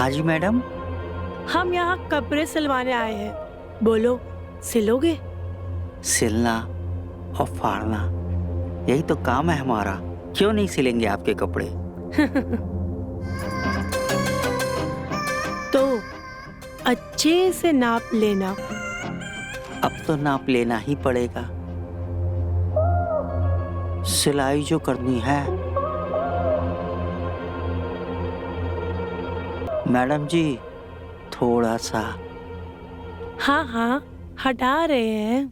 हाँ जी मैडम। हम यहाँ कपड़े सिलवाने आए हैं, बोलो सिलोगे? सिलना और फाड़ना यही तो काम है हमारा, क्यों नहीं सिलेंगे आपके कपड़े। तो अच्छे से नाप लेना। अब तो नाप लेना ही पड़ेगा, सिलाई जो करनी है। मैडम जी थोड़ा सा। हाँ हाँ हटा रहे हैं।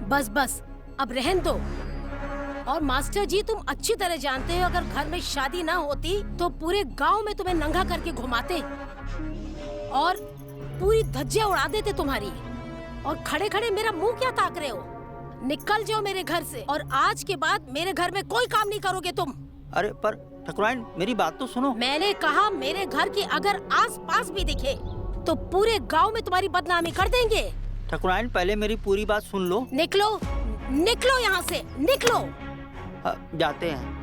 बस बस अब रहन दो। और मास्टर जी तुम अच्छी तरह जानते हो अगर घर में शादी ना होती तो पूरे गांव में तुम्हें नंगा करके घुमाते और पूरी धज्जियां उड़ा देते तुम्हारी। और खड़े खड़े मेरा मुंह क्या ताक रहे हो? निकल जाओ मेरे घर से और आज के बाद मेरे घर में कोई काम नहीं करोगे तुम। अरे पर ठकुराइन मेरी बात तो सुनो। मैंने कहा मेरे घर के अगर आस पास भी दिखे तो पूरे गांव में तुम्हारी बदनामी कर देंगे। ठकुराइन पहले मेरी पूरी बात सुन लो। निकलो निकलो यहाँ से निकलो। जाते हैं।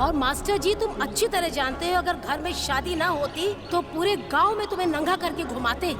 और मास्टर जी तुम अच्छी तरह जानते हो अगर घर में शादी ना होती तो पूरे गांव में तुम्हें नंगा करके घुमाते।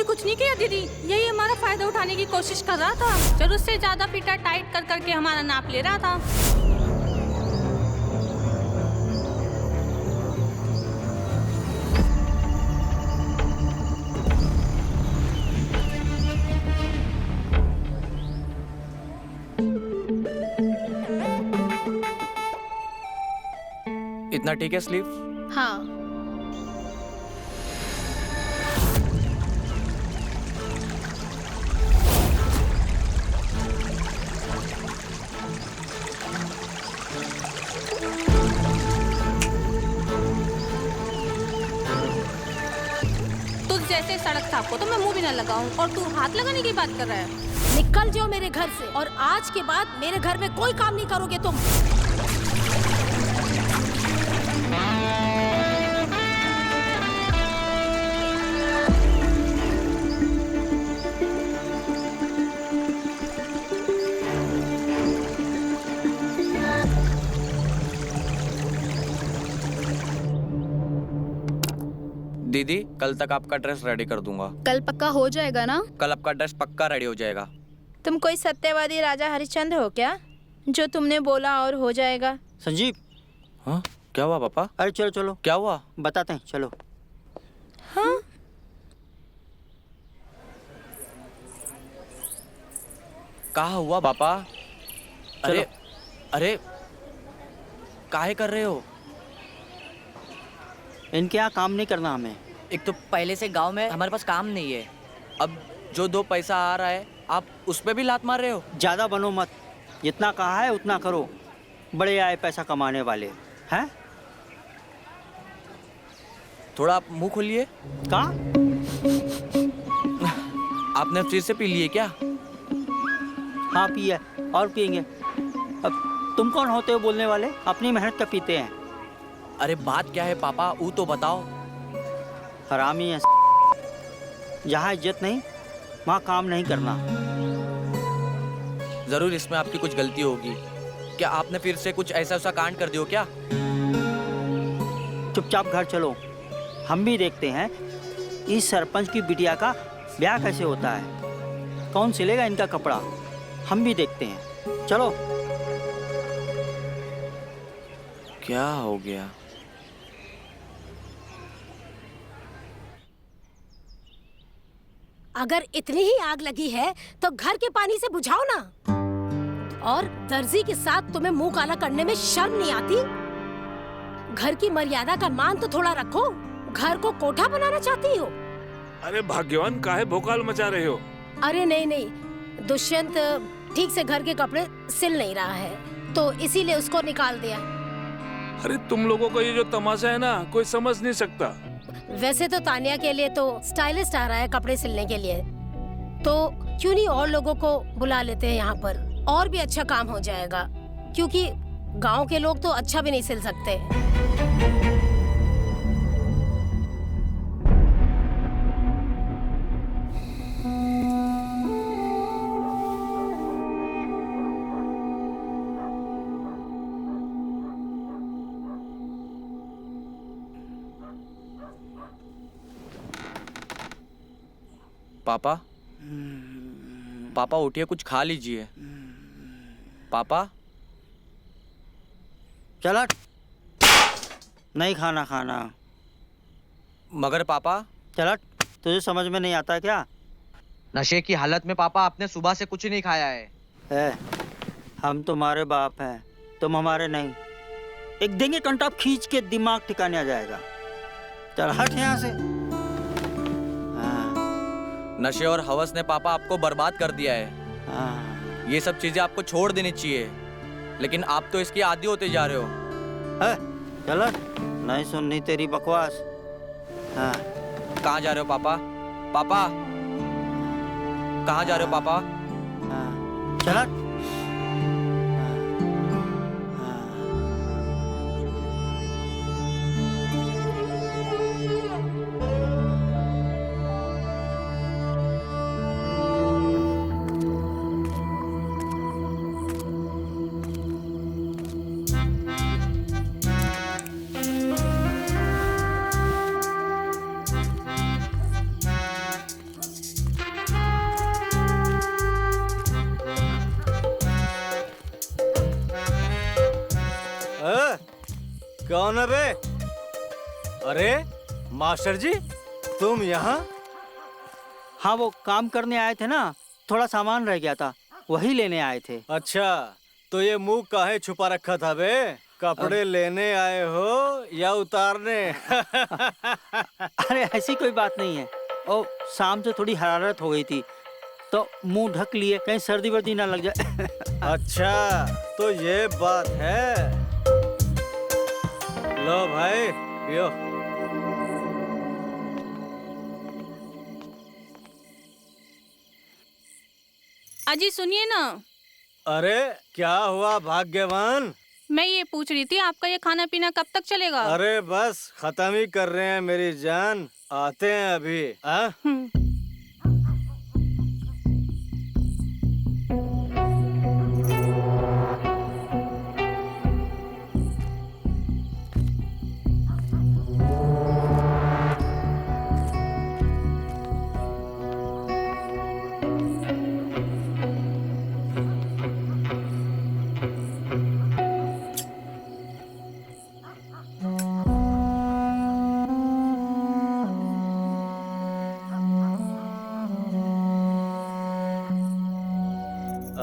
कुछ नहीं किया दीदी, यही हमारा फायदा उठाने की कोशिश कर रहा था। जरूरत से ज्यादा पीटा टाइट कर करके हमारा नाप ले रहा था। इतना ठीक है स्लीव? हाँ। जैसे सड़क थापो तो मैं मुंह भी न लगाऊं और तू हाथ लगाने की बात कर रहा है। निकल जाओ मेरे घर से और आज के बाद मेरे घर में कोई काम नहीं करोगे तुम। दीदी कल तक आपका ड्रेस रेडी कर दूंगा। कल पक्का हो जाएगा ना? कल आपका ड्रेस पक्का रेडी हो जाएगा। तुम कोई सत्यवादी राजा हरिश्चंद्र हो क्या, जो तुमने बोला और हो जाएगा? संजीव। हाँ क्या हुआ पापा? अरे चलो चलो। क्या हुआ बताते हैं, चलो। हाँ कहाँ हुआ पापा? अरे अरे काहे कर रहे हो? इनके यहाँ काम नहीं करना हमें। एक तो पहले से गांव में हमारे पास काम नहीं है। अब जो 2 पैसा आ रहा है आप उस पे भी लात मार रहे हो। ज्यादा बनो मत, जितना कहा है उतना करो। बड़े आए पैसा कमाने वाले हैं। थोड़ा आप मुंह खोलिए। कहाँ? आपने फिर से पी लिए क्या? हाँ पिए और पियेंगे। अब तुम कौन होते हो बोलने वाले? अपनी मेहनत का पीते हैं। अरे बात क्या है पापा, वो तो बताओ। हरामी है। जहाँ इज्जत नहीं वहाँ काम नहीं करना। जरूर इसमें आपकी कुछ गलती होगी। क्या आपने फिर से कुछ ऐसा कांड कर दियो क्या? चुपचाप घर चलो, हम भी देखते हैं इस सरपंच की बिटिया का ब्याह कैसे होता है। कौन सिलेगा इनका कपड़ा, हम भी देखते हैं। चलो। क्या हो गया? अगर इतनी ही आग लगी है तो घर के पानी से बुझाओ ना। और दर्जी के साथ तुम्हें मुंह काला करने में शर्म नहीं आती? घर की मर्यादा का मान तो थोड़ा रखो। घर को कोठा बनाना चाहती हो? अरे भाग्यवान, काहे भोकाल मचा रहे हो? अरे नहीं नहीं, दुष्यंत ठीक से घर के कपड़े सिल नहीं रहा है तो इसीलिए उसको निकाल दिया। अरे तुम लोगों को ये जो तमाशा है ना, कोई समझ नहीं सकता। वैसे तो तानिया के लिए तो स्टाइलिस्ट आ रहा है कपड़े सिलने के लिए, तो क्यों नहीं और लोगों को बुला लेते हैं यहाँ पर, और भी अच्छा काम हो जाएगा। क्योंकि गांव के लोग तो अच्छा भी नहीं सिल सकते। पापा, पापा उठिए, कुछ खा लीजिए। पापा। चल नहीं खाना खाना। मगर पापा। चल, तुझे समझ में नहीं आता क्या? नशे की हालत में पापा आपने सुबह से कुछ नहीं खाया है। हम तुम्हारे बाप हैं, तुम हमारे नहीं। एक देंगे कंटाप खींच के दिमाग ठिकाने आ जाएगा। चल हट यहाँ से। नशे और हवस ने पापा आपको बर्बाद कर दिया है। ये सब चीजें आपको छोड़ देनी चाहिए, लेकिन आप तो इसकी आदी होते जा रहे हो। चल, नहीं सुननी तेरी बकवास। कहाँ जा रहे हो पापा? पापा, कहाँ जा रहे हो पापा? चल। कौन है बे? अरे मास्टर जी, तुम यहाँ? हाँ, वो काम करने आए थे ना, थोड़ा सामान रह गया था, वही लेने आए थे। अच्छा, तो ये मुंह काहे छुपा रखा था बे? कपड़े लेने आए हो या उतारने? अरे ऐसी कोई बात नहीं है। ओ, शाम से थोड़ी हरारत हो गई थी तो मुंह ढक लिए, कहीं सर्दी वर्दी ना लग जाए। अच्छा, तो ये बात है। लो भाई, पियो। अजी सुनिए ना। अरे क्या हुआ भाग्यवान? मैं ये पूछ रही थी, आपका ये खाना पीना कब तक चलेगा? अरे बस खत्म ही कर रहे हैं मेरी जान, आते हैं अभी।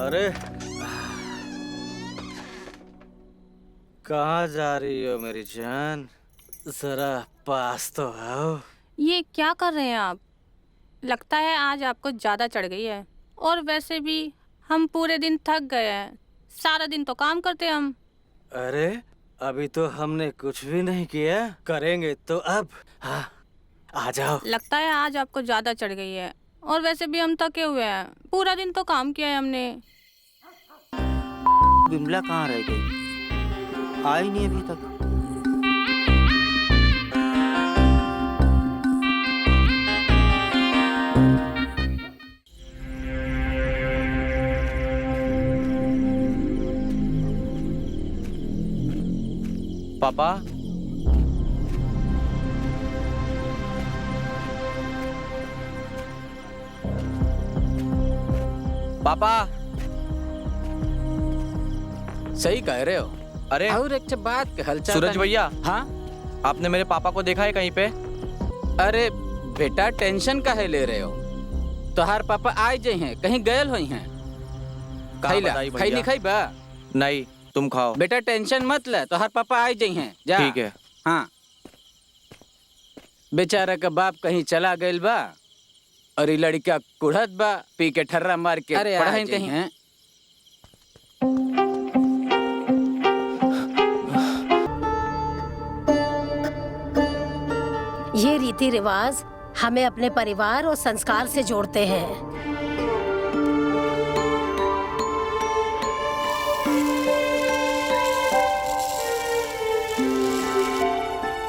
अरे कहाँ जा रही हो मेरी जान? जरा पास तो आओ। ये क्या कर रहे हैं आप? लगता है आज आपको ज्यादा चढ़ गई है। और वैसे भी हम पूरे दिन थक गए हैं, सारा दिन तो काम करते हम। अरे अभी तो हमने कुछ भी नहीं किया, करेंगे तो अब। हाँ, आ जाओ। लगता है आज आपको ज्यादा चढ़ गई है। और वैसे भी हम थके हुए हैं, पूरा दिन तो काम किया है हमने। बिमला कहाँ रह गई? आई नहीं अभी तक। पापा, पापा। सही कह रहे हो। अरे और एक बात के हलचल सूरज भैया, हाँ, आपने मेरे पापा को देखा है कहीं पे? अरे बेटा टेंशन काहे ले रहे हो? तोहार पापा आए जे हैं, कहीं गयल हुई हैं। कहाँ बताई भैया? खैली खैबा? नहीं, तुम खाओ। बेटा टेंशन मत ले, तोहार पापा आए जे हैं। जा। ठीक है। हाँ, बेचारा का बाप कहीं चला गइल बा और ये लड़का कुढ़त बा, पी के ठर्रा मार के पढ़ाई कहीं हैं। ये रीति रिवाज हमें अपने परिवार और संस्कार से जोड़ते हैं।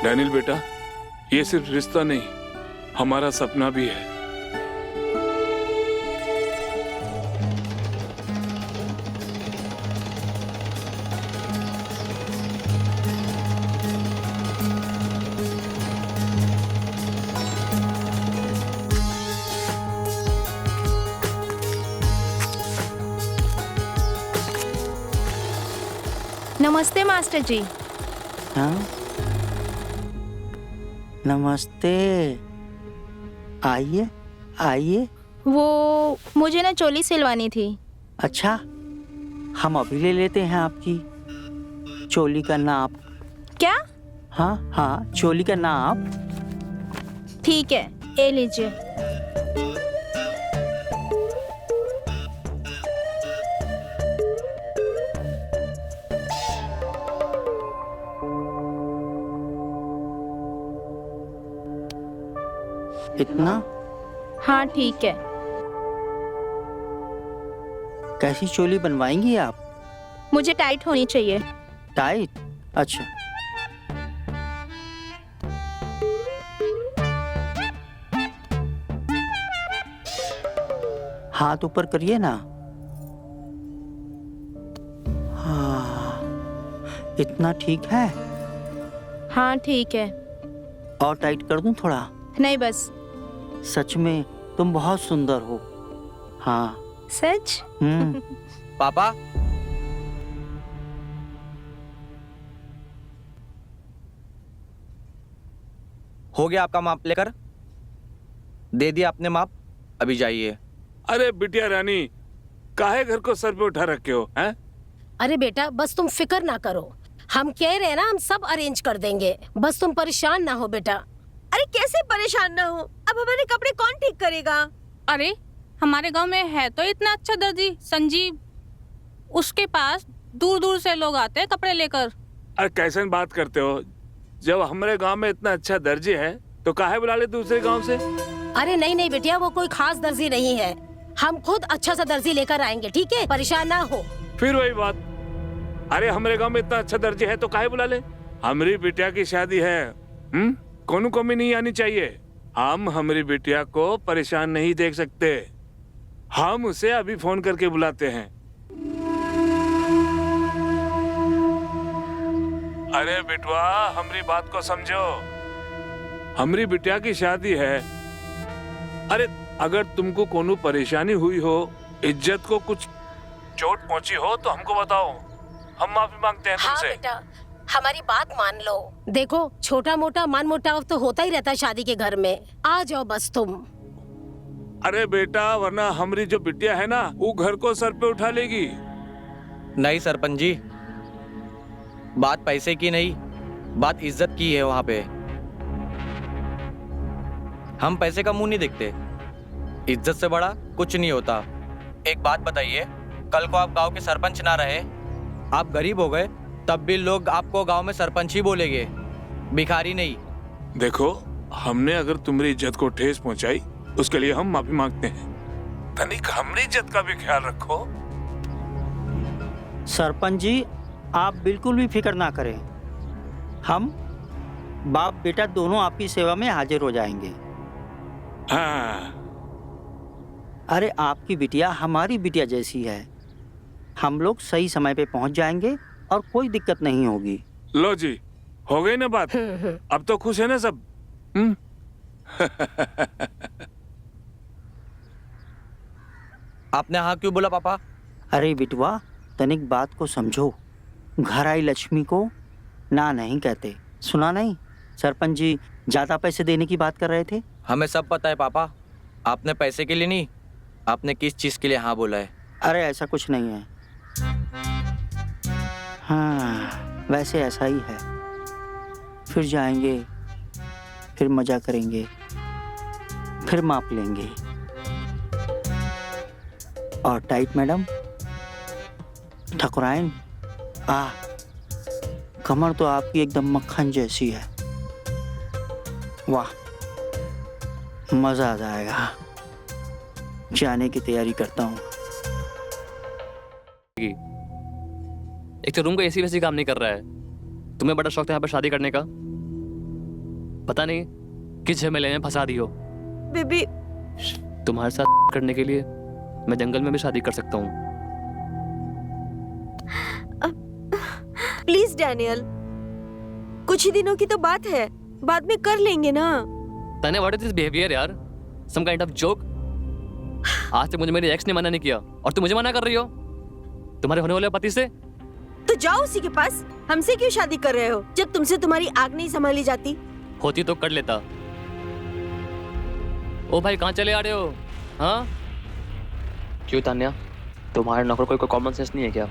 डैनियल बेटा, ये सिर्फ रिश्ता नहीं, हमारा सपना भी है। नमस्ते मास्टर जी। हाँ, नमस्ते। आइए आइए। वो मुझे ना चोली सिलवानी थी। अच्छा, हम अभी ले लेते हैं आपकी चोली का नाप। क्या? हाँ हाँ, चोली का नाप। ठीक है, ये लीजिए। इतना? हाँ ठीक है। कैसी चोली बनवाएंगी आप? मुझे टाइट होनी चाहिए। टाइट? अच्छा। हाथ ऊपर करिए ना। हाँ, इतना ठीक है? हाँ ठीक है। और टाइट कर दूं थोड़ा? नहीं बस। सच में तुम बहुत सुंदर हो। हाँ। सच? पापा, हो गया आपका माप लेकर? दे दिया आपने माप, अभी जाइए। अरे बिटिया रानी, काहे घर को सर पे उठा रखे हो हैं? अरे बेटा बस तुम फिक्र ना करो, हम कह रहे हैं ना, हम सब अरेंज कर देंगे, बस तुम परेशान ना हो बेटा। अरे कैसे परेशान ना हो? अब हमारे कपड़े कौन ठीक करेगा? अरे हमारे गांव में है तो इतना अच्छा दर्जी संजीव, उसके पास दूर दूर से लोग आते हैं कपड़े लेकर। अरे कैसे बात करते हो? जब हमारे गांव में इतना अच्छा दर्जी है तो काहे बुला ले दूसरे गांव से? अरे नहीं नहीं बेटिया, वो कोई खास दर्जी नहीं है, हम खुद अच्छा सा दर्जी लेकर आएंगे, ठीक है? परेशान ना हो। फिर वही बात, अरे हमारे गांव में इतना अच्छा दर्जी है तो काहे बुला ले? हमारी बिटिया की शादी है, कोनो कमी नहीं आनी चाहिए। हम हमारी बिटिया को परेशान नहीं देख सकते, हम उसे अभी फोन करके बुलाते हैं। अरे बिटवा, हमारी बात को समझो, हमारी बिटिया की शादी है। अरे अगर तुमको कोनो परेशानी हुई हो, इज्जत को कुछ चोट पहुंची हो तो हमको बताओ, हम माफी मांगते हैं तुमसे। हाँ बेटा, हमारी बात मान लो। देखो छोटा मोटा मान मुटाव तो होता ही रहता है शादी के घर में, आ जाओ बस तुम। अरे बेटा, वरना हमारी जो बिटिया है ना, वो घर को सर पे उठा लेगी। नहीं सरपंच जी, बात पैसे की नहीं, बात इज्जत की है। वहां पे हम पैसे का मुंह नहीं देखते, इज्जत से बड़ा कुछ नहीं होता। एक बात बताइए, कल को आप गांव के सरपंच ना रहे, आप गरीब हो गए तब भी लोग आपको गांव में सरपंच ही बोलेंगे, भिखारी नहीं। देखो, हमने अगर तुम्हारी इज्जत को ठेस पहुंचाई उसके लिए हम माफी मांगते हैं। तनिक हमारी इज्जत का भी ख्याल रखो। सरपंच जी, आप बिल्कुल भी फिक्र ना करें, हम बाप बेटा दोनों आपकी सेवा में हाजिर हो जाएंगे। हाँ। अरे आपकी बिटिया हमारी बिटिया जैसी है, हम लोग सही समय पे पहुंच जाएंगे और कोई दिक्कत नहीं होगी। लो जी, हो गई ना बात? अब तो खुश है ना सब? आपने हाँ क्यों बोला पापा? अरे बिटवा, तनिक बात को समझो। घर आई लक्ष्मी को ना नहीं कहते, सुना नहीं? सरपंच जी ज्यादा पैसे देने की बात कर रहे थे। हमें सब पता है पापा, आपने पैसे के लिए नहीं, आपने किस चीज के लिए हाँ बोला है। अरे ऐसा कुछ नहीं है। हाँ, वैसे ऐसा ही है। फिर जाएंगे, फिर मजा करेंगे, फिर माप लेंगे। और टाइट मैडम, ठकुराइन, कमर तो आपकी एकदम मक्खन जैसी है। वाह, मजा आ जाएगा। जाने की तैयारी करता हूँ। एक तो रूम का एसी वैसी काम नहीं कर रहा है। तुम्हें बड़ा शौक था यहाँ पर शादी करने का, पता नहीं किस झमेले में फंसा दी हो। बेबी, तुम्हारे साथ करने के लिए मैं जंगल में भी शादी कर सकता हूँ। प्लीज डैनियल, कुछ ही दिनों की तो बात है, बाद में कर लेंगे ना। तने व्हाट इज दिस बिहेवियर यार? Some kind of joke? आज तक मुझे मेरी एक्स ने मना नहीं किया और तुम मुझे मना कर रही हो तुम्हारे होने वाले पति से। तो जाओ उसी के पास, हमसे क्यों शादी कर रहे हो जब तुमसे तुम्हारी आग नहीं संभाली जाती? होती तो कर लेता। ओ भाई, कहाँ चले आ रहे हो? हाँ क्यों तान्या, तुम्हारे नौकर कोई कॉमन सेंस नहीं है क्या?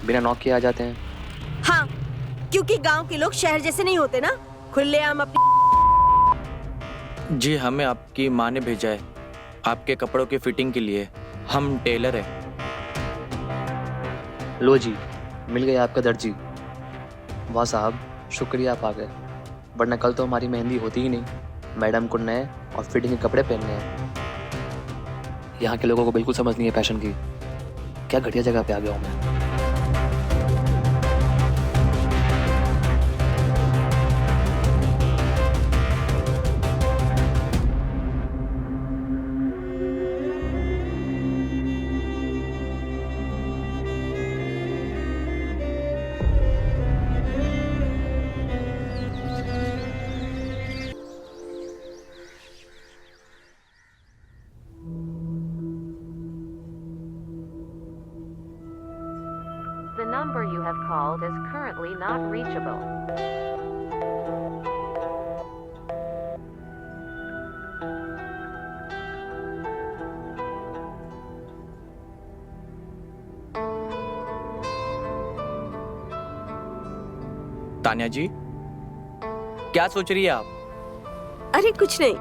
बिना नौक किए आ जाते हैं। हाँ, क्योंकि गांव के लोग शहर जैसे नहीं होते ना, खुलेआम अपनी। जी, हमें आपकी माँ ने भेजा है आपके कपड़ों की फिटिंग के लिए। हम टेलर हैं। लो जी, मिल गया आपका दर्जी। वाह साहब, शुक्रिया आप आ गए, वरना कल तो हमारी मेहंदी होती ही नहीं। मैडम को नए और फिटिंग के कपड़े पहनने हैं। यहाँ के लोगों को बिल्कुल समझ नहीं है फैशन की। क्या घटिया जगह पे आ गया हूँ मैं। The number you have called is currently not reachable. Tanya जी, क्या सोच रही है आप? अरे कुछ नहीं,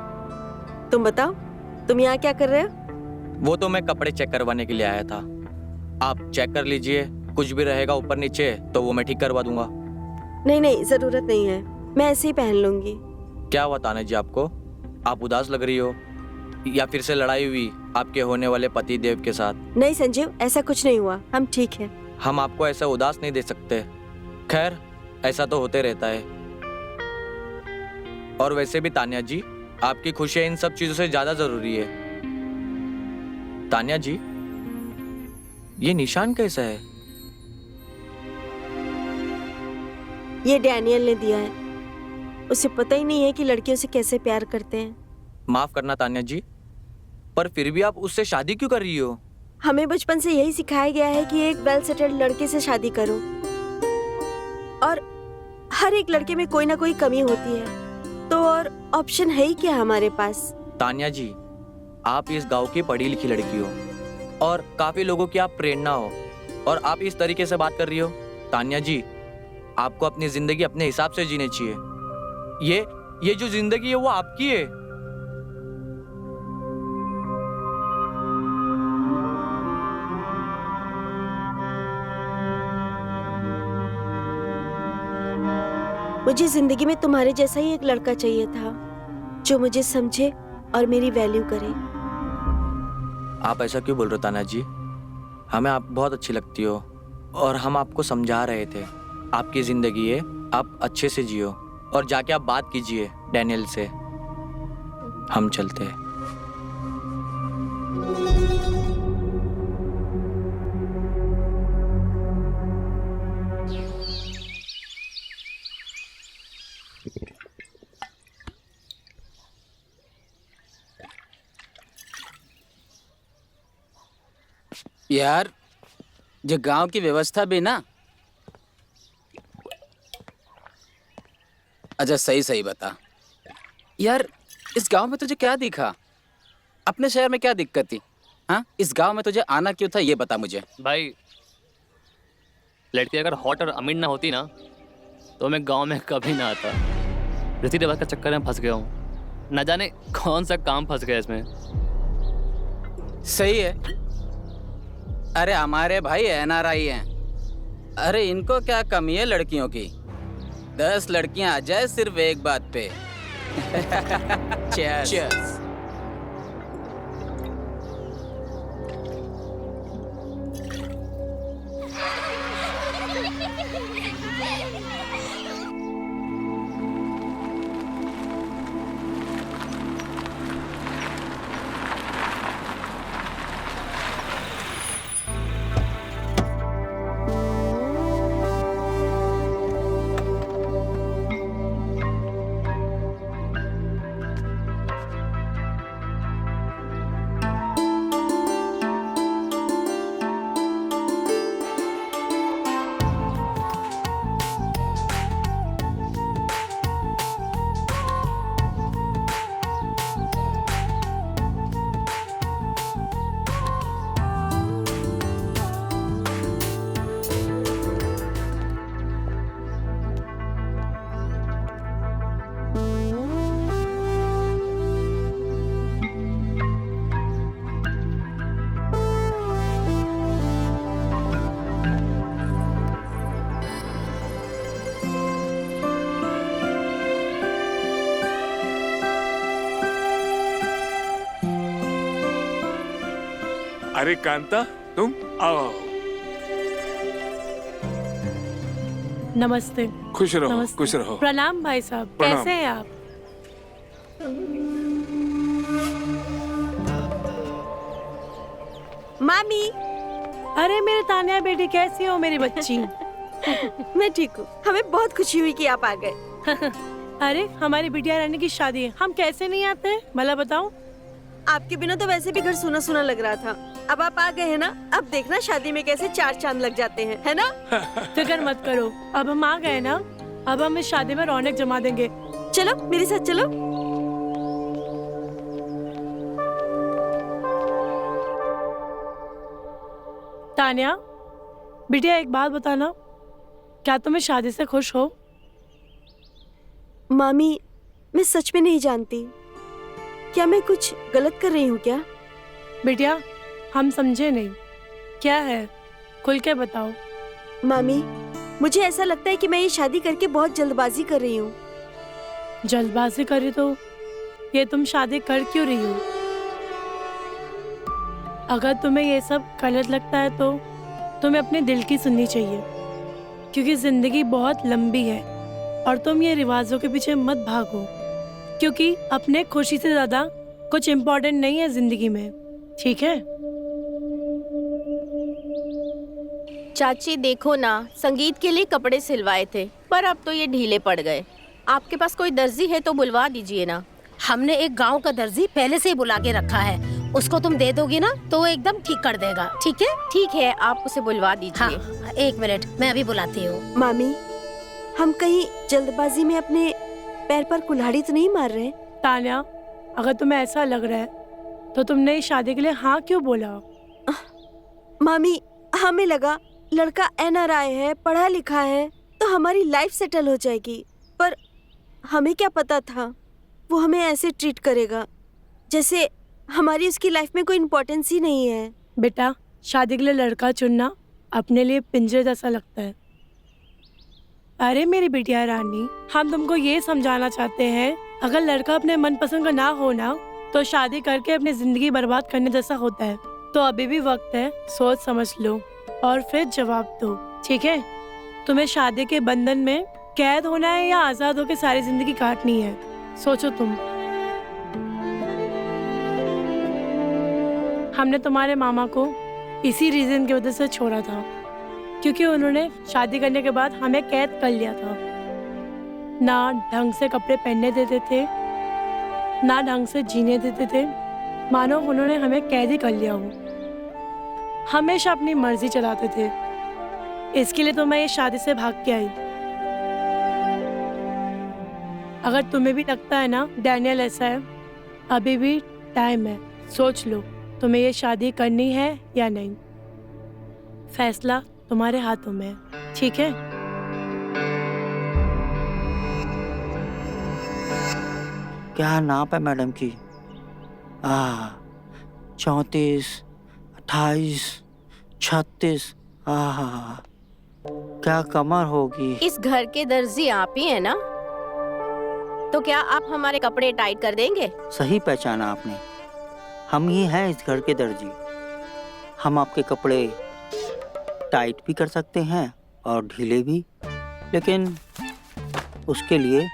तुम बताओ, तुम यहाँ क्या कर रहे हो? वो तो मैं कपड़े चेक करवाने के लिए आया था। आप चेक कर लीजिए, कुछ भी रहेगा ऊपर नीचे तो वो मैं ठीक करवा दूंगा। नहीं नहीं, जरूरत नहीं है, मैं ऐसे ही पहन लूंगी। क्या हुआ तान्या जी आपको? आप उदास लग रही हो, या फिर से लड़ाई हुई आपके होने वाले पति देव के साथ? नहीं संजीव, ऐसा कुछ नहीं हुआ, हम ठीक हैं। हम आपको ऐसा उदास नहीं दे सकते। खैर, ऐसा तो होते रहता है। और वैसे भी तान्या जी, आपकी खुशियां इन सब चीजों से ज्यादा जरूरी है। तान्या जी, ये निशान कैसा है? ये डैनियल ने दिया है, उसे पता ही नहीं है कि लड़कियों से कैसे प्यार करते हैं। माफ करना तान्या जी, पर फिर भी आप उससे शादी क्यों कर रही हो? हमें बचपन से यही सिखाया गया है कि एक वेल सेटल्ड लड़के से शादी करो, और हर एक लड़के में कोई ना कोई कमी होती है, तो और ऑप्शन है ही क्या हमारे पास? तान्या जी, आप इस गांव की पढ़ी लिखी लड़की हो और काफी लोगों की आप प्रेरणा हो, और आप इस तरीके से बात कर रही हो। तान्या जी, आपको अपनी जिंदगी अपने हिसाब से जीनी चाहिए। ये जो जिंदगी है वो आपकी है। मुझे जिंदगी में तुम्हारे जैसा ही एक लड़का चाहिए था जो मुझे समझे और मेरी वैल्यू करे। आप ऐसा क्यों बोल रहे हो तान्या जी? हमें आप बहुत अच्छी लगती हो और हम आपको समझा रहे थे। आपकी जिंदगी है, आप अच्छे से जियो और जाके आप बात कीजिए डैनियल से। हम चलते हैं। यार जो गांव की व्यवस्था भी ना, अच्छा सही सही बता यार, इस गांव में तुझे क्या दिखा? अपने शहर में क्या दिक्कत थी? हाँ, इस गांव में तुझे आना क्यों था ये बता मुझे। भाई लड़की अगर हॉट और अमीर ना होती ना तो मैं गांव में कभी ना आता। रीति रिवाज का चक्कर में फंस गया हूँ, न जाने कौन सा काम फंस गया इसमें। सही है। अरे हमारे भाई NRI हैं। अरे इनको क्या कमी है लड़कियों की? 10 लड़कियां आ जाए सिर्फ एक बात पे। Cheers. अरे कांता, तुम आओ। नमस्ते। खुश रहो, नमस्ते। खुश रहो। प्रणाम भाई साहब, प्रणाम। कैसे हैं आप? मामी। अरे मेरे तान्या बेटी, कैसी हो मेरी बच्ची? मैं ठीक हूँ। हमें बहुत खुशी हुई कि आप आ गए। अरे हमारी बिटिया रानी की शादी है, हम कैसे नहीं आते हैं भला बताओ? आपके बिना तो वैसे भी घर सुना सुना लग रहा था। अब आप आ गए हैं ना, अब देखना शादी में कैसे 4 चांद लग जाते हैं, है ना? फिक्र मत करो, अब हम आ गए ना, अब हम इस शादी में रौनक जमा देंगे। चलो मेरे साथ चलो। तान्या बिटिया, एक बात बताना, क्या तुम इस शादी से खुश हो? मामी, मैं सच में नहीं जानती। क्या मैं कुछ गलत कर रही हूँ क्या? बिटिया हम समझे नहीं, क्या है खुल के बताओ। मामी, मुझे ऐसा लगता है कि मैं ये शादी करके बहुत जल्दबाजी कर रही हूँ। जल्दबाजी करी तो ये तुम शादी कर क्यों रही हो? अगर तुम्हें ये सब गलत लगता है तो तुम्हें अपने दिल की सुननी चाहिए, क्योंकि जिंदगी बहुत लंबी है और तुम ये रिवाजों के पीछे मत भागो, क्योंकि अपने खुशी से ज्यादा कुछ इम्पोर्टेंट नहीं है जिंदगी में, ठीक है? चाची देखो ना, संगीत के लिए कपड़े सिलवाए थे पर अब तो ये ढीले पड़ गए। आपके पास कोई दर्जी है तो बुलवा दीजिए ना। हमने एक गांव का दर्जी पहले से ही बुला के रखा है, उसको तुम दे दोगी ना तो वो एकदम ठीक कर देगा, ठीक है? ठीक है, आप उसे बुलवा दीजिए। हाँ, 1 मिनट मैं अभी बुलाती हूँ। मामी, हम कहीं जल्दबाजी में अपने पैर पर कुल्हाड़ी तो नहीं मार रहे? तान्या, अगर तुम्हें ऐसा लग रहा है तो तुमने इस शादी के लिए हाँ क्यों बोला? मामी, हमें लगा लड़का NRI है, पढ़ा लिखा है, तो हमारी लाइफ सेटल हो जाएगी, पर हमें क्या पता था वो हमें ऐसे ट्रीट करेगा जैसे हमारी उसकी लाइफ में कोई इम्पोर्टेंस ही नहीं है। बेटा, शादी के लिए लड़का चुनना अपने लिए पिंजरे जैसा लगता है। अरे मेरी बिटिया रानी, हम तुमको ये समझाना चाहते हैं, अगर लड़का अपने मनपसंद का ना हो ना, तो शादी करके अपनी जिंदगी बर्बाद करने जैसा होता है। तो अभी भी वक्त है, सोच समझ लो और फिर जवाब दो, ठीक है? तुम्हें शादी के बंधन में कैद होना है या आजाद होकर सारी जिंदगी काटनी है? सोचो तुम। हमने तुम्हारे मामा को इसी रीजन की वजह से छोड़ा था, क्योंकि उन्होंने शादी करने के बाद हमें कैद कर लिया था। ना ढंग से कपड़े पहनने देते थे, ना ढंग से जीने देते थे, मानो उन्होंने हमें कैद ही कर लिया हो। हमेशा अपनी मर्जी चलाते थे। इसके लिए तो मैं ये शादी से भाग के आई। अगर तुम्हें भी लगता है ना डैनियल ऐसा है, अभी भी टाइम है, सोच लो तुम्हें ये शादी करनी है या नहीं। फैसला तुम्हारे हाथों में है, ठीक है? क्या नाप है मैडम की? 34, 28, 36। क्या कमर होगी। इस घर के दर्जी आप ही है ना? तो क्या आप हमारे कपड़े टाइट कर देंगे? सही पहचाना आपने, हम ही हैं इस घर के दर्जी। हम आपके कपड़े टाइट भी कर सकते हैं और ढीले भी, लेकिन उसके लिए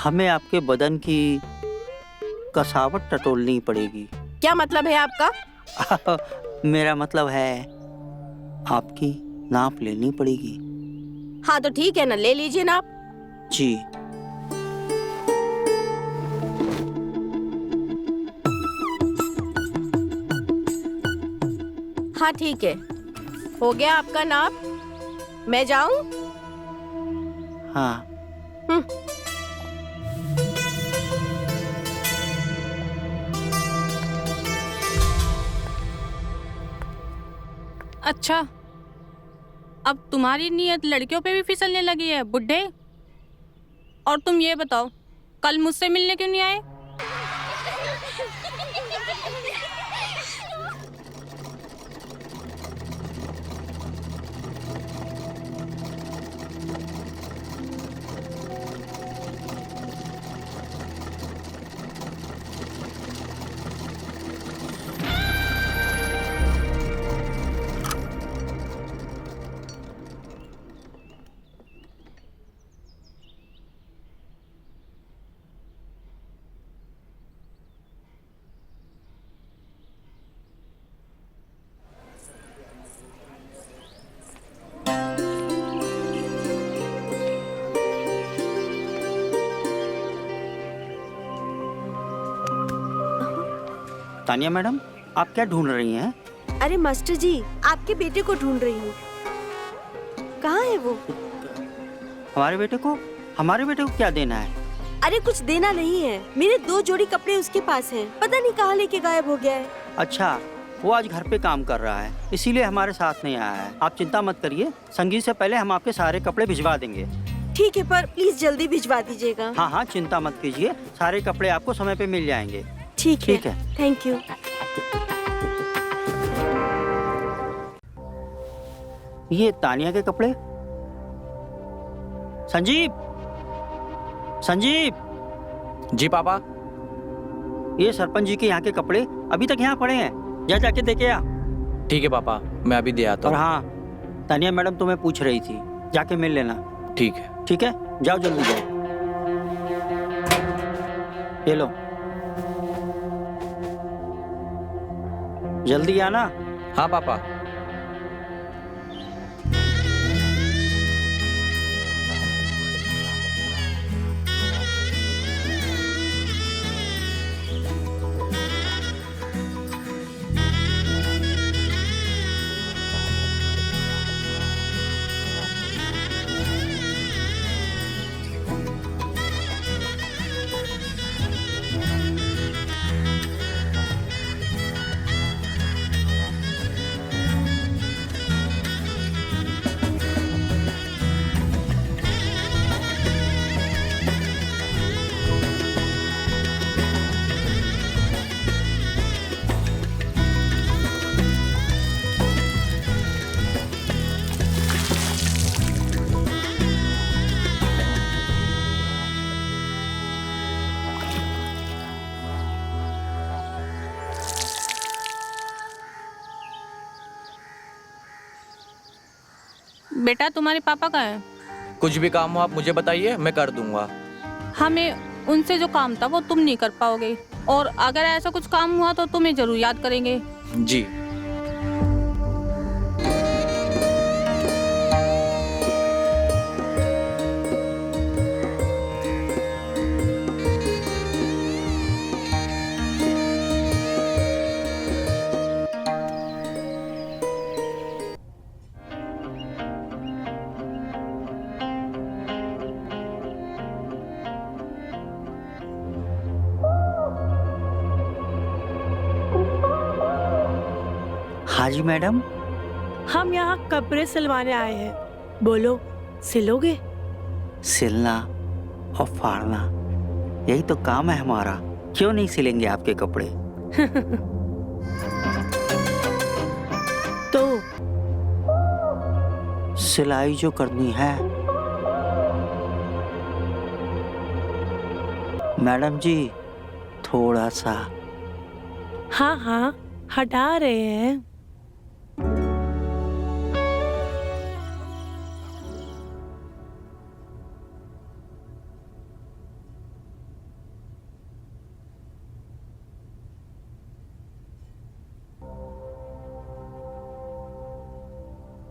हमें आपके बदन की कसावट टटोलनी पड़ेगी। क्या मतलब है आपका? मेरा मतलब है आपकी नाप लेनी पड़ेगी। हाँ तो ठीक है ना, ले लीजिए नाप। जी। हाँ ठीक है, हो गया आपका नाप। मैं जाऊं? हाँ। अच्छा, अब तुम्हारी नीयत लड़कियों पे भी फिसलने लगी है बुड्ढे। और तुम ये बताओ, कल मुझसे मिलने क्यों नहीं आए? तानिया मैडम, आप क्या ढूंढ रही हैं? अरे मास्टर जी, आपके बेटे को ढूंढ रही हूँ। कहाँ है वो? हमारे बेटे को क्या देना है? अरे कुछ देना नहीं है, मेरे 2 जोड़ी कपड़े उसके पास हैं। पता नहीं कहाँ लेके गायब हो गया है। अच्छा, वो आज घर पे काम कर रहा है, इसीलिए हमारे साथ नहीं आया है। आप चिंता मत करिए, संगीत से पहले हम आपके सारे कपड़े भिजवा देंगे। ठीक है, पर प्लीज जल्दी भिजवा दीजिएगा। हाँ हाँ, चिंता मत कीजिए, सारे कपड़े आपको समय पे मिल जाएंगे। ठीक है, थैंक यू। ये तानिया के कपड़े। संजीव, संजीव। जी पापा। ये सरपंच जी के यहाँ के कपड़े अभी तक यहाँ पड़े हैं, जा जाके देखे आ। ये पापा, मैं अभी दे आता हूँ। और हाँ, तानिया मैडम तुम्हें पूछ रही थी, जाके मिल लेना। ठीक है। ठीक है, जाओ जल्दी जाओ। ये लो, जल्दी आना। हाँ पापा। बेटा तुम्हारे पापा का है? कुछ भी काम हो आप मुझे बताइए, मैं कर दूंगा। हमें उनसे जो काम था वो तुम नहीं कर पाओगे, और अगर ऐसा कुछ काम हुआ तो तुम्हें जरूर याद करेंगे। जी। हाँ जी मैडम। हम यहाँ कपड़े सिलवाने आए हैं, बोलो सिलोगे? सिलना और फाड़ना यही तो काम है हमारा, क्यों नहीं सिलेंगे आपके कपड़े? तो सिलाई जो करनी है मैडम जी, थोड़ा सा। हाँ हाँ हटा रहे हैं।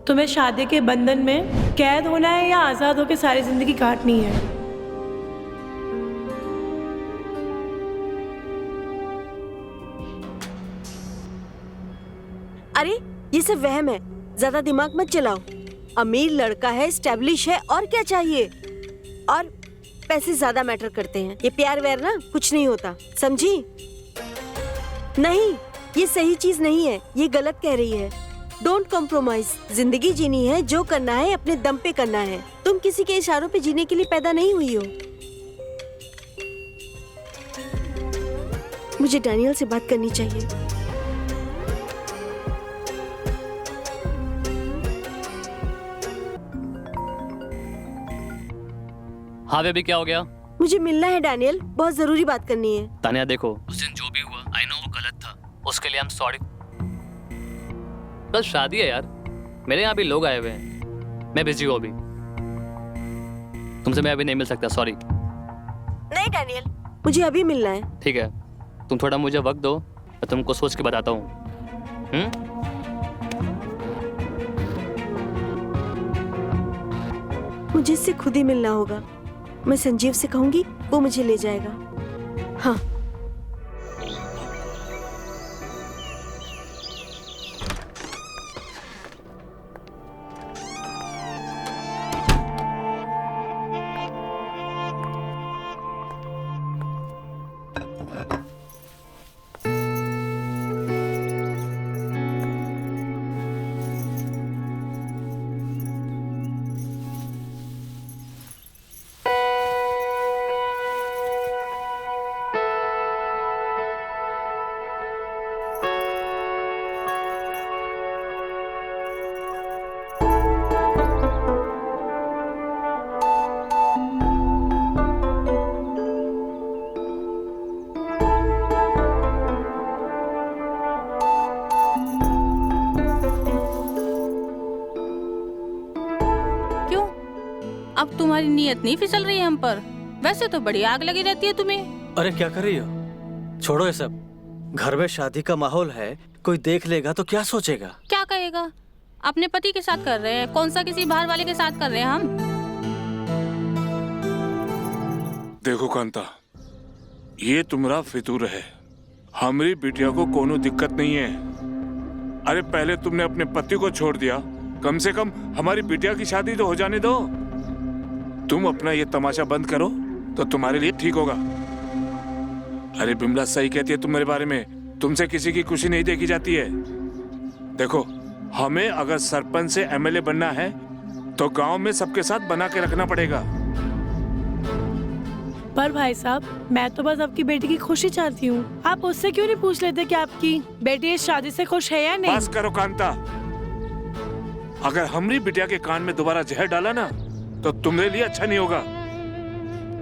तुम्हें शादी के बंधन में कैद होना है या आजाद होकर सारी जिंदगी काटनी है? अरे ये सब वहम है, ज्यादा दिमाग मत चलाओ। अमीर लड़का है, स्टैब्लिश है, और क्या चाहिए? और पैसे ज्यादा मैटर करते हैं। ये प्यार व्यार ना कुछ नहीं होता, समझी? नहीं, ये सही चीज नहीं है, ये गलत कह रही है। Don't compromise. जिंदगी जीनी है, जो करना है अपने दम पे करना है। तुम किसी के इशारों पे जीने के लिए पैदा नहीं हुई हो। मुझे डैनियल से बात करनी चाहिए। हाँ बेबी, क्या हो गया? मुझे मिलना है डैनियल, बहुत जरूरी बात करनी है। तानिया देखो, उस दिन जो भी हुआ आई नो वो गलत था, उसके लिए आई एम सॉरी। कल शादी है यार, मेरे यहाँ भी लोग आए हुए हैं, मैं बिजी हूँ अभी, तुमसे मैं अभी नहीं मिल सकता, सॉरी। नहीं डैनियल, मुझे अभी मिलना है। ठीक है, तुम थोड़ा मुझे वक्त दो, मैं तुमको सोच के बताता हूँ। मुझे इससे खुद ही मिलना होगा। मैं संजीव से कहूंगी, वो मुझे ले जाएगा। हाँ। अब तुम्हारी नीयत नहीं फिसल रही है हम पर? वैसे तो बड़ी आग लगी रहती है तुम्हें। अरे क्या कर रही हो? छोड़ो ये सब। घर में शादी का माहौल है, कोई देख लेगा तो क्या सोचेगा? क्या कहेगा? अपने पति के साथ कर रहे हैं, कौन सा किसी बाहर वाले के साथ कर रहे हैं हम। देखो कांता, ये तुम्हारा फितूर है। हमारी बिटिया को कोनो दिक्कत नहीं है। अरे पहले तुमने अपने पति को छोड़ दिया, कम से कम हमारी बिटिया की शादी तो हो जाने दो। तुम अपना ये तमाशा बंद करो तो तुम्हारे लिए ठीक होगा। अरे बिमला सही कहती है तुम्हारे बारे में, तुमसे किसी की खुशी नहीं देखी जाती है। देखो, हमें अगर सरपंच से एमएलए बनना है तो गांव में सबके साथ बना के रखना पड़ेगा। पर भाई साहब, मैं तो बस आपकी बेटी की खुशी चाहती हूँ। आप उससे क्यों नहीं पूछ लेते कि आपकी बेटी इस शादी से खुश है या नहीं? बस करो कांता, अगर हमारी बिटिया के कान में दोबारा जहर डाला ना तो तुम्हारे लिए अच्छा नहीं होगा।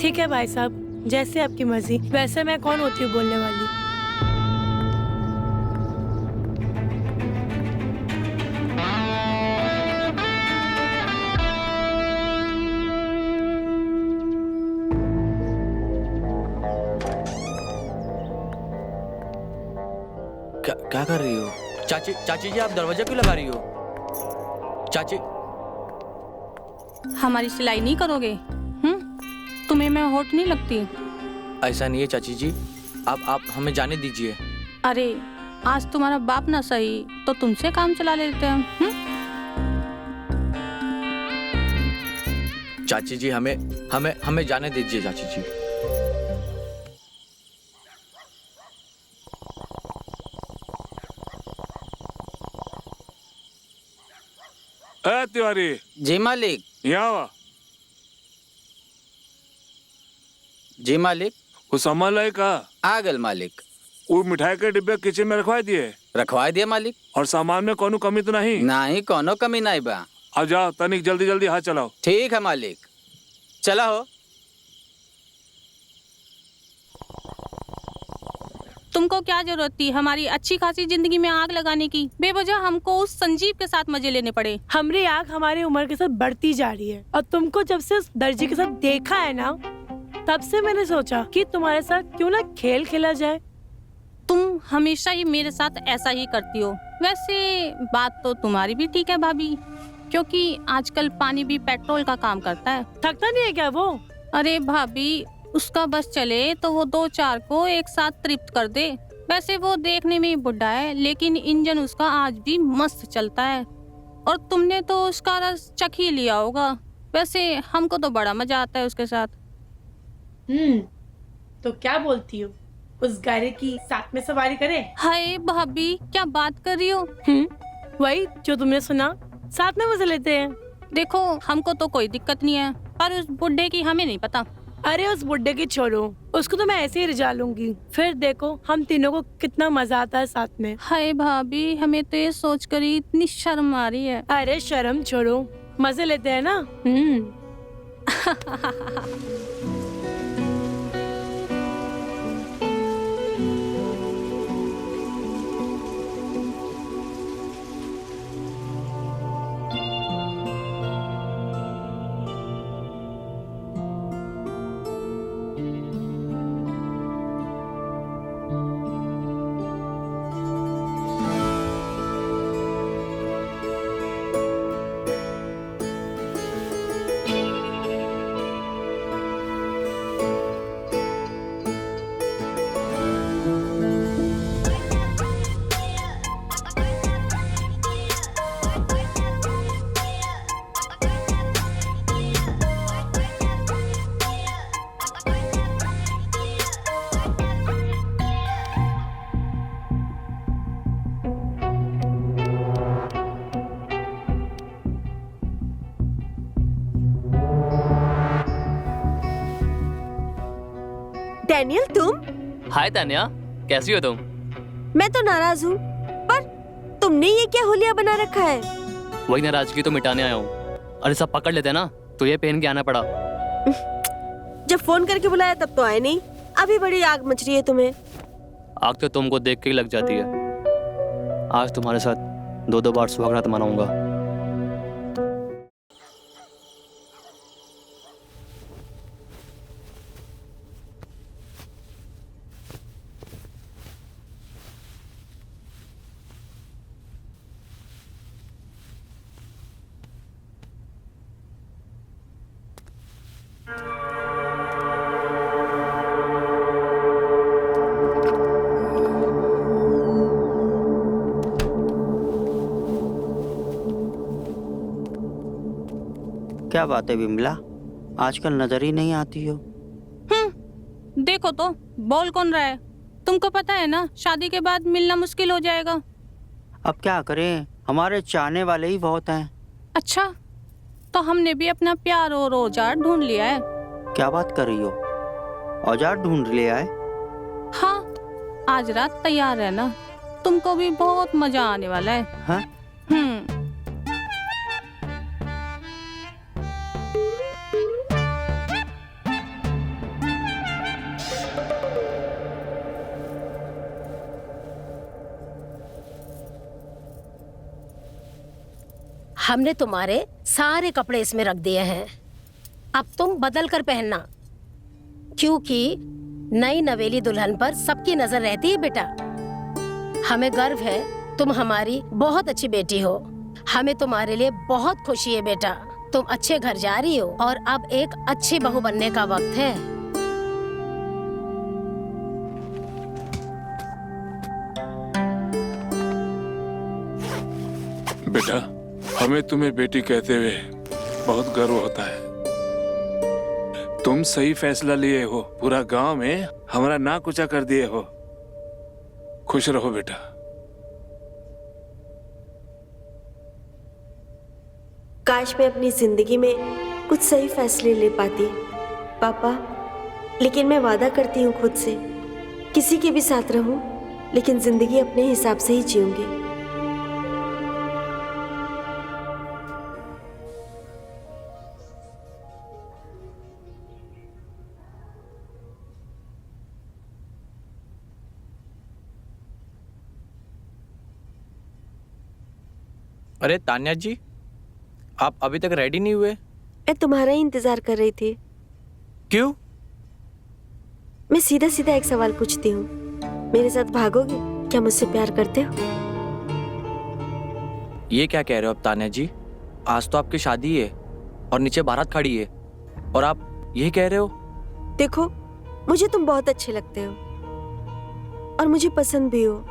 ठीक है भाई साहब, जैसे आपकी मर्जी। वैसे मैं कौन होती हूँ बोलने वाली? क्या कर रही हो? चाची चाची जी, आप दरवाजा क्यों लगा रही हो? चाची, हमारी सिलाई नहीं करोगे? तुम्हें मैं होट नहीं लगती? ऐसा नहीं है चाची जी, आप हमें जाने दीजिए। अरे आज तुम्हारा बाप ना सही तो तुमसे काम चला लेते हैं। चाची जी, हमें जाने दीजिए चाची जी। तिवारी। जी मालिक। यहाँ जी मालिक। वो सामान लाए का? आ गल मालिक। वो मिठाई के डिब्बे किचन में रखवा दिए? रखवा दिए मालिक। और सामान में कोनो कमी तो नहीं? नहीं, कोनो कमी नहीं बा। आ जाओ तनिक जल्दी जल्दी हाथ चलाओ। ठीक है मालिक, चला हो। तुमको क्या जरूरत थी हमारी अच्छी खासी जिंदगी में आग लगाने की? बेवजह हमको उस संजीव के साथ मजे लेने पड़े। हमारी आग हमारी उम्र के साथ बढ़ती जा रही है और तुमको जब से उस दर्जी के साथ देखा है ना, तब से मैंने सोचा कि तुम्हारे साथ क्यों ना खेल खेला जाए। तुम हमेशा ही मेरे साथ ऐसा ही करती हो। वैसे बात तो तुम्हारी भी ठीक है भाभी, क्योंकि आजकल पानी भी पेट्रोल का काम करता है। थकता नहीं है क्या वो? अरे भाभी, उसका बस चले तो वो 2-4 को एक साथ तृप्त कर दे। वैसे वो देखने में बुढ़ा है, लेकिन इंजन उसका आज भी मस्त चलता है। और तुमने तो उसका रस चख ही लिया होगा। वैसे हमको तो बड़ा मजा आता है उसके साथ। तो क्या बोलती हो, उस गाड़ी की साथ में सवारी करे? हाय भाभी, क्या बात कर रही हो? वही जो तुमने सुना, साथ में मजे लेते हैं। देखो, हमको तो कोई दिक्कत नहीं है, पर उस बुढ़े की हमें नहीं पता। अरे उस बुड्ढे की छोड़ो, उसको तो मैं ऐसे ही रिझा लूंगी। फिर देखो हम तीनों को कितना मजा आता है साथ में। हाय भाभी, हमें तो ये सोचकर ही इतनी शर्म आ रही है। अरे शर्म छोड़ो, मजे लेते हैं ना। डैनियल, तुम? हाय तान्या, कैसी हो तुम? मैं तो नाराज हूँ, पर तुमने ये क्या हुलिया बना रखा है? वही नाराजगी तो मिटाने आया हूँ। अरे सब पकड़ लेते ना, तो ये पहन के आना पड़ा। जब फोन करके बुलाया तब तो आए नहीं। अभी बड़ी आग मच रही है तुम्हें। आग तो तुमको देख के ही लग जाती है। आज तुम्हारे साथ 2-2 बार सुहागरात मनाऊंगा। क्या बात है विमला, आजकल नजर ही नहीं आती हो। देखो तो बोल कौन रहा है? तुमको पता है ना, शादी के बाद मिलना मुश्किल हो जाएगा। अब क्या करें, हमारे चाहने वाले ही बहुत हैं। अच्छा, तो हमने भी अपना प्यार और औजार ढूंढ लिया है। क्या बात कर रही हो? औजार ढूंढ लिया है? हाँ, आज रात तैयार रहना, तुमको भी बहुत मजा आने वाला है। हाँ? हमने तुम्हारे सारे कपड़े इसमें रख दिए हैं, अब तुम बदल कर पहनना, क्योंकि नई नवेली दुल्हन पर सबकी नजर रहती है बेटा। हमें गर्व है, तुम हमारी बहुत अच्छी बेटी हो। हमें तुम्हारे लिए बहुत खुशी है बेटा। तुम अच्छे घर जा रही हो और अब एक अच्छी बहू बनने का वक्त है। बेटा, हमें तुम्हें बेटी कहते हुए बहुत गर्व होता है। तुम सही फैसला लिए हो, पूरा गांव में हमारा नाक ऊंचा कर दिए हो। खुश रहो बेटा। काश मैं अपनी जिंदगी में कुछ सही फैसले ले पाती पापा, लेकिन मैं वादा करती हूँ खुद से, किसी के भी साथ रहूं, लेकिन जिंदगी अपने हिसाब से ही जीऊंगी। अरे तान्या जी, आप अभी तक रेडी नहीं हुए? मैं तुम्हारा ही इंतजार कर रही थी। क्यों? मैं सीधा सीधा एक सवाल पूछती हूँ, मेरे साथ भागोगे? क्या मुझसे प्यार करते हो? ये क्या कह रहे हो आप तान्या जी? आज तो आपकी शादी है और नीचे बारात खड़ी है और आप ये कह रहे हो? देखो, मुझे तुम बहुत अच्छे लगते हो और मुझे पसंद भी हो।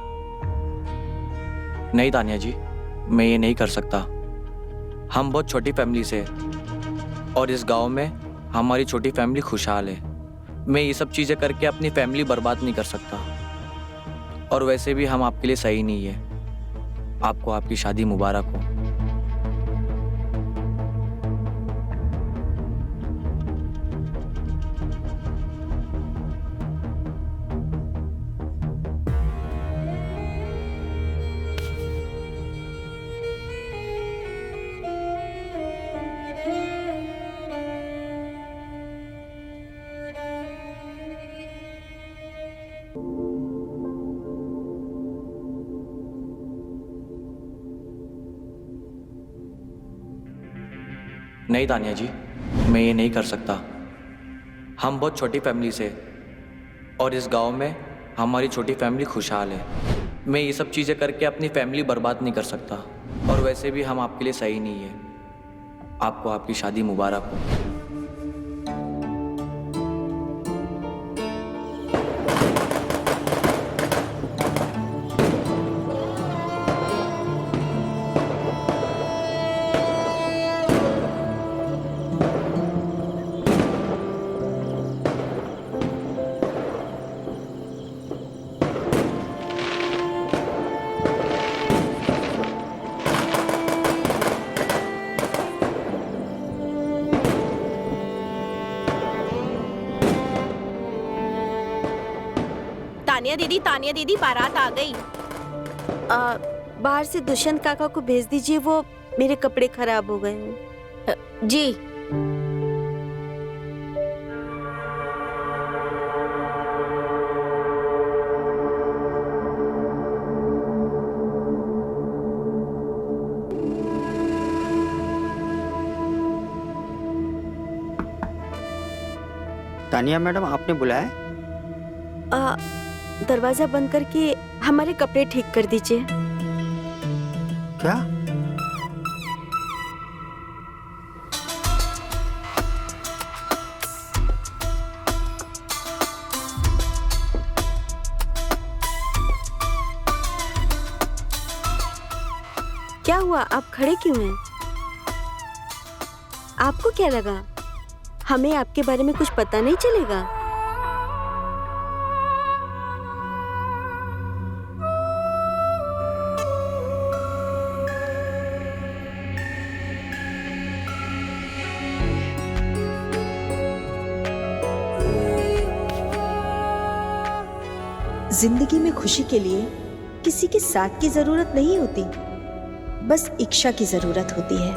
नहीं तान्या जी, मैं ये नहीं कर सकता। हम बहुत छोटी फैमिली से और इस गांव में हमारी छोटी फैमिली खुशहाल है। मैं ये सब चीज़ें करके अपनी फैमिली बर्बाद नहीं कर सकता। और वैसे भी हम आपके लिए सही नहीं है। आपको आपकी शादी मुबारक हो। नहीं तान्या जी, मैं ये नहीं कर सकता। हम बहुत छोटी फैमिली से और इस गांव में हमारी छोटी फैमिली खुशहाल है। मैं ये सब चीज़ें करके अपनी फैमिली बर्बाद नहीं कर सकता। और वैसे भी हम आपके लिए सही नहीं है। आपको आपकी शादी मुबारक हो। तानिया दीदी बारात आ गई। बाहर से दुष्यंत काका को भेज दीजिए, वो मेरे कपड़े खराब हो गए हैं। जी। तानिया मैडम, आपने बुलाया? दरवाजा बंद करके हमारे कपड़े ठीक कर दीजिए। क्या? क्या हुआ? आप खड़े क्यों हैं? आपको क्या लगा हमें आपके बारे में कुछ पता नहीं चलेगा? जिंदगी में खुशी के लिए किसी के साथ की जरूरत नहीं होती, बस इच्छा की जरूरत होती है।